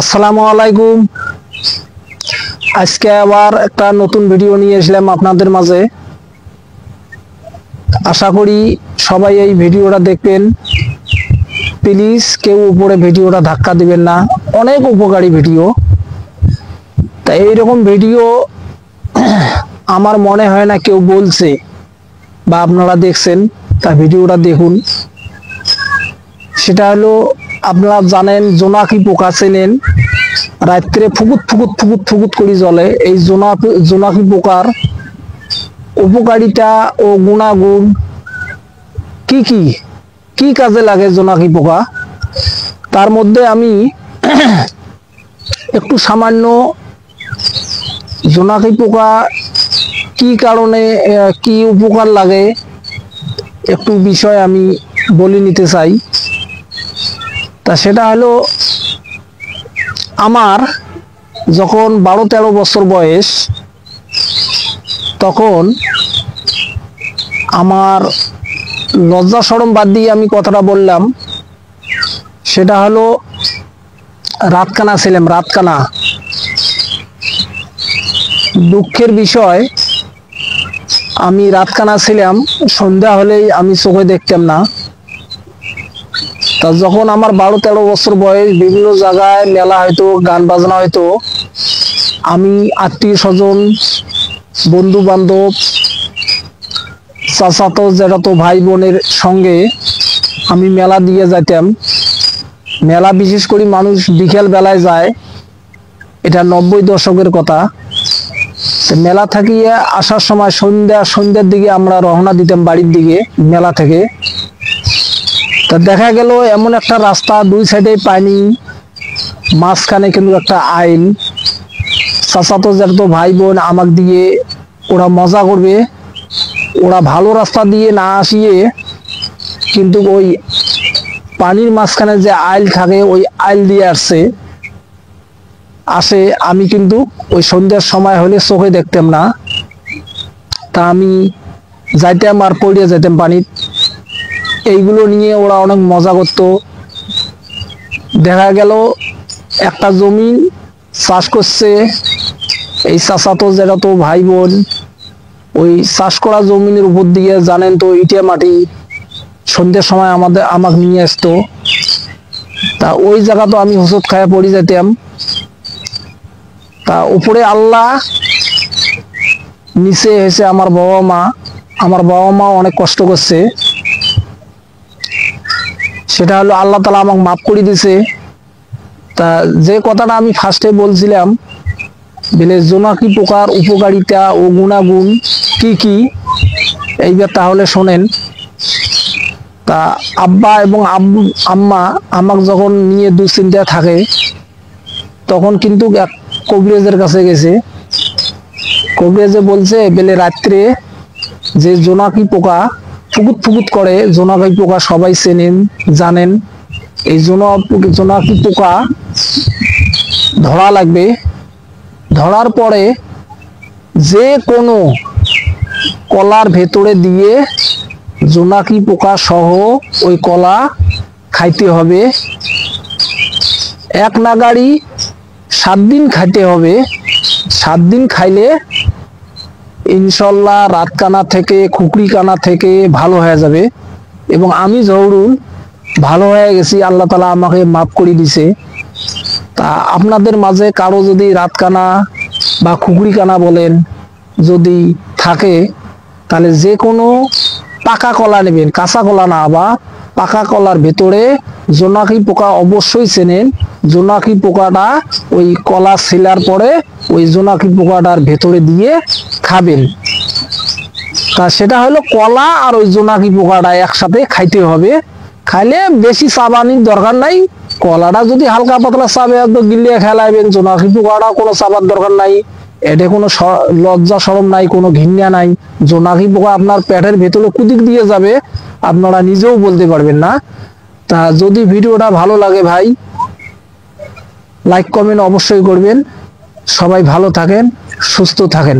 আসসালামু আলাইকুম। আজকে আবার একটা নতুন ভিডিও নিয়ে এসলাম আপনাদের মাঝে। আশা করি সবাই এই ভিডিওটা দেখবেন। প্লিজ কেউ উপরে ভিডিওটা ধাক্কা দিবেন না, অনেক উপকারী ভিডিও। তা এইরকম ভিডিও আমার মনে হয় না কেউ বলছে বা আপনারা দেখছেন। তা ভিডিওটা দেখুন। সেটা হলো, আপনারা জানেন জোনাকি পোকা চেনেন, রাত্রে ফুকুত ফুকুত ফুকুত ফুকুত করে জ্বলে। এই জোনাকি পোকার উপকারিতা ও গুণাগুণ কি কি কি কাজে লাগে জোনাকি পোকা, তার মধ্যে আমি একটু সামান্য জোনাকি পোকা কি কারণে কি উপকার লাগে একটু বিষয় আমি বলে নিতে চাই। তা সেটা হলো, আমার যখন 12-13 বছর বয়স, তখন আমার লজ্জা শরম বাদ দিয়ে আমি কথাটা বললাম। সেটা হলো, রাতকানা ছিলাম, রাতকানা। দুঃখের বিষয়, আমি রাতকানা ছিলাম। সন্ধ্যা হলেই আমি চোখে দেখতাম না। তা যখন আমার 12-13 বছর বয়স, বিভিন্ন জায়গায় মেলা হয়তো, গান বাজনা হয়তো, আমি আত্মীয় স্বজন, বন্ধু বান্ধব, চাচাতো জ্যাঠাতো ভাই বোনের সঙ্গে আমি মেলা দিয়ে যাইতাম। মেলা বিশেষ করে মানুষ বিকেল বেলায় যায়, এটা 90 দশকের কথা। মেলা থাকিয়ে আসার সময় সন্ধ্যার দিকে আমরা রওনা দিতাম বাড়ির দিকে মেলা থেকে। তা দেখা গেল এমন একটা রাস্তা, দুই সাইডে পানি, মাঝখানে কিন্তু একটা আইল। চাচাতো জ্যাঠাতো ভাই বোন আমাক দিয়ে ওরা মজা করবে, ওরা ভালো রাস্তা দিয়ে না আসিয়ে কিন্তু ওই পানির মাঝখানে যে আইল থাকে ওই আইল দিয়ে আসে। আমি কিন্তু ওই সন্ধ্যার সময় হলে চোখে দেখতাম না। তা আমি যাইতাম আর পড়িয়ে যেতাম পানির। এইগুলো নিয়ে ওরা অনেক মজা করতো। দেখা গেল একটা জমি চাষ করছে, এই চাচাতো জ্যাঠাতো ভাই বোন ওই চাষ করা জমিনের উপর দিয়ে, জানেন তো, ইটিয়া মাটি সন্ধ্যের সময় আমাকে নিয়ে আসতো। তা ওই জায়গা তো আমি হোঁচট খায় পড়ে যেতাম। তা উপরে আল্লাহ, নিচে এসে আমার বাবা মা অনেক কষ্ট করছে। সেটা হলো, আল্লাহ তাআলা আমাকে মাফ করে দিছে। তা যে কথাটা আমি ফার্স্টে বলছিলাম, বলে জোনাকি পোকার উপকারিতা ও গুণাগুণ কি কি, এইবার তাহলে শোনেন। তা আব্বা এবং আম্মা আমাকে যখন নিয়ে দুশ্চিন্তা থাকে, তখন কিন্তু এক কবিরাজের কাছে গেছে। কবিরাজে বলছে, বেলে রাত্রে যে জোনাকি পোকা ফুকুত ফুকুত করে, জোনাকি পোকা সবাই চেনেন জানেন। এই জোনাকি পোকা ধরা লাগবে। ধরার পরে যে কোনো কলার ভেতরে দিয়ে জোনাকি পোকা সহ ওই কলা খাইতে হবে। এক নাগাড়ি 7 দিন খাইতে হবে। 7 দিন খাইলে ইনশাল্লাহ রাতকানা থেকে, খুকরি কানা থেকে ভালো হয়ে যাবে। এবং আমি জহুরুল ভালো হয়ে গেছি, আল্লাহ তাআলা আমাকে মাফ করে দিছে। তা আপনাদের মাঝে কারো যদি রাতকানা বা খুকরি কানা বলেন যদি থাকে, তাহলে যে কোনো পাকা কলা নেবেন, কাঁচা কলা না, বা পাকা কলার ভেতরে জোনাকি পোকা অবশ্যই চেনেন। জোনাকি পোকাটা ওই কলা ছিলার পরে ওই জোনাকি পোকাটার ভেতরে দিয়ে খাবেন। তা সেটা হলো, কলা আর ওই জোনাকি পোকাটা একসাথে খাইতে হবে। খাইলে বেশি চাবানির দরকার নাই। কলাটা যদি হালকা পাতলা চাবে তো গিলিয়ে খেলাইবেন। জোনাকি পোকাটা কোনো চাবার দরকার নাই। এটা কোনো লজ্জা শরম নাই, কোনো ঘৃণা নাই। জোনাকি পোকা আপনার পেটের ভেতরে কুদিক দিয়ে যাবে, আপনারা নিজেও বলতে পারবেন না। তা যদি ভিডিওটা ভালো লাগে ভাই, লাইক কমেন্ট অবশ্যই করবেন। সবাই ভালো থাকেন, সুস্থ থাকেন।